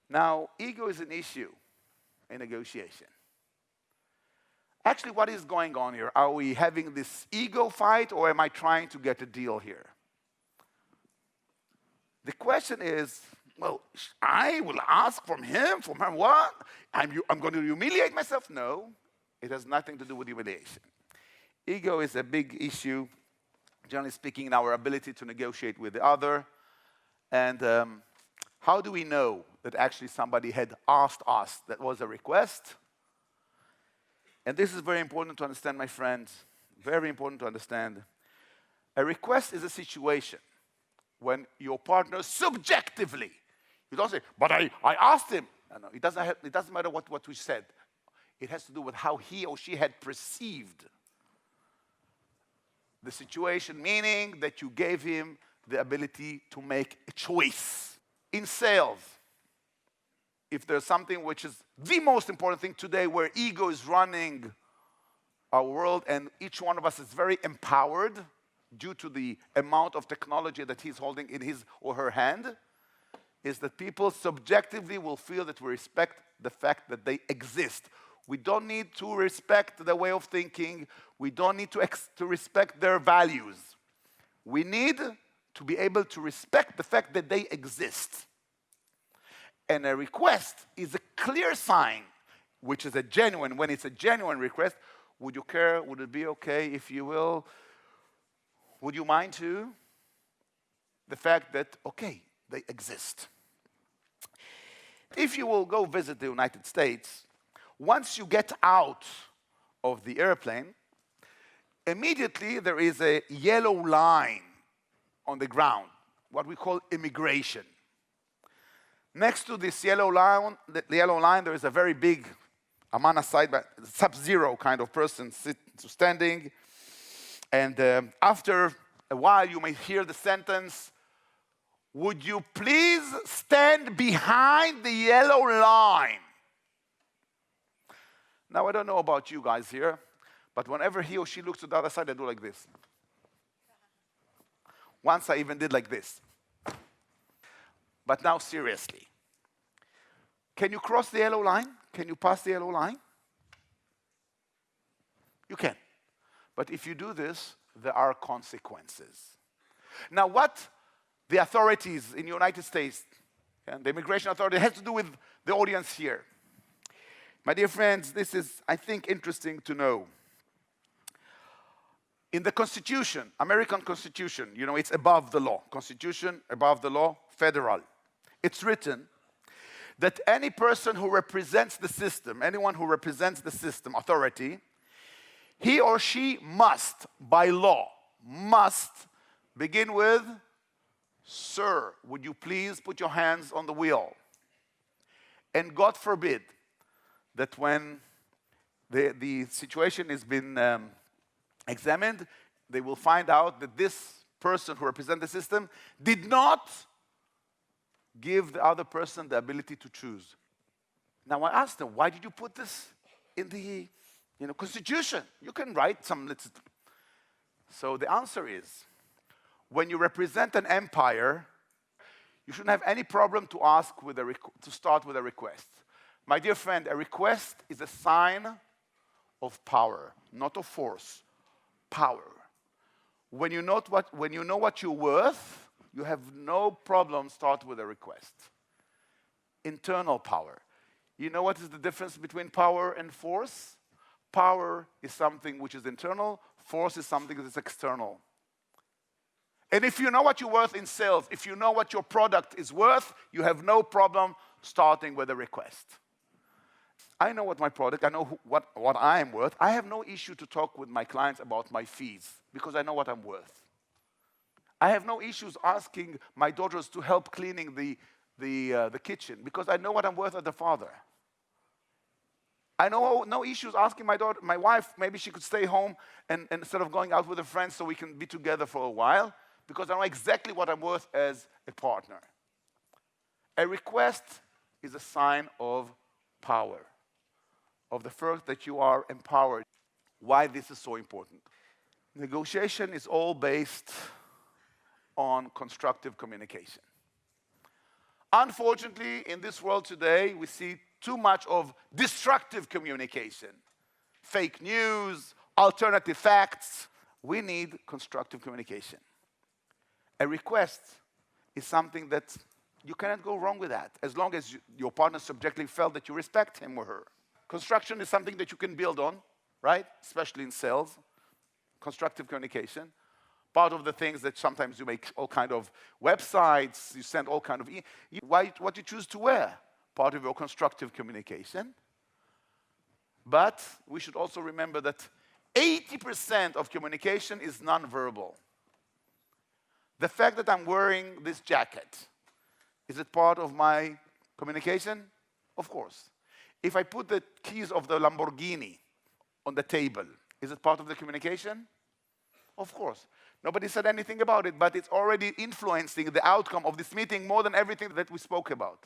Now, ego is an issue in negotiation. Actually, what is going on here? Are we having this ego fight, or am I trying to get a deal here? The question is, well, I will ask from him, from her, what? I'm going to humiliate myself? No, it has nothing to do with humiliation. Ego is a big issue, generally speaking, in our ability to negotiate with the other. And how do we know that actually somebody had asked us that was a request? And this is very important to understand, my friends, very important to understand. A request is a situation when your partner subjectively, you don't say, but I asked him. No, it doesn't matter what we said. It has to do with how he or she had perceived the situation, meaning that you gave him the ability to make a choice. In sales, if there's something which is the most important thing today, where ego is running our world and each one of us is very empowered due to the amount of technology that he's holding in his or her hand, is that people subjectively will feel that we respect the fact that they exist. We don't need to respect their way of thinking. We don't need to respect their values. We need to be able to respect the fact that they exist. And a request is a clear sign, which is a genuine, when it's a genuine request, would you care, would it be okay if you will, would you mind too? The fact that, okay, they exist. If you will go visit the United States, once you get out of the airplane, immediately there is a yellow line on the ground, what we call immigration. Next to this yellow line, there is a very big, I'm on a side, but sub-zero kind of person standing. And after a while, you may hear the sentence, would you please stand behind the yellow line? Now, I don't know about you guys here, but whenever he or she looks to the other side, I do like this. Once I even did like this. But now, seriously. Can you cross the yellow line? Can you pass the yellow line? You can. But if you do this, there are consequences. Now, what the authorities in the United States, and the immigration authority, has to do with the audience here. My dear friends, this is, I think, interesting to know. In the Constitution, American Constitution, you know, it's above the law. Constitution, above the law, federal. It's written that any person who represents the system, anyone who represents the system, authority, he or she must, by law, must begin with, sir, would you please put your hands on the wheel? And God forbid that when the situation has been examined, they will find out that this person who represents the system did not give the other person the ability to choose. Now I asked them, why did you put this in the Constitution? You can write some. So the answer is, when you represent an empire, you shouldn't have any problem to ask with to start with a request. My dear friend, a request is a sign of power, not of force. Power. When you know what you're worth, you have no problem start with a request. Internal power. You know what is the difference between power and force? Power is something which is internal. Force is something that is external. And if you know what you're worth in sales, if you know what your product is worth, you have no problem starting with a request. I know what my product, I know what I am worth. I have no issue to talk with my clients about my fees because I know what I'm worth. I have no issues asking my daughters to help cleaning the kitchen because I know what I'm worth as a father. I know no issues asking my wife, maybe she could stay home and instead of going out with her friends so we can be together for a while, because I know exactly what I'm worth as a partner. A request is a sign of power, of the fact that you are empowered. Why this is so important? Negotiation is all based on constructive communication. Unfortunately, in this world today, we see too much of destructive communication. Fake news, alternative facts. We need constructive communication. A request is something that you cannot go wrong with that, as long as your partner subjectively felt that you respect him or her. Construction is something that you can build on, right? Especially in sales. Constructive communication. Part of the things that sometimes you make all kind of websites, you send all kind of what you choose to wear, part of your constructive communication. But we should also remember that 80% of communication is nonverbal. The fact that I'm wearing this jacket, is it part of my communication? Of course. If I put the keys of the Lamborghini on the table, is it part of the communication? Of course. Nobody said anything about it, but it's already influencing the outcome of this meeting more than everything that we spoke about.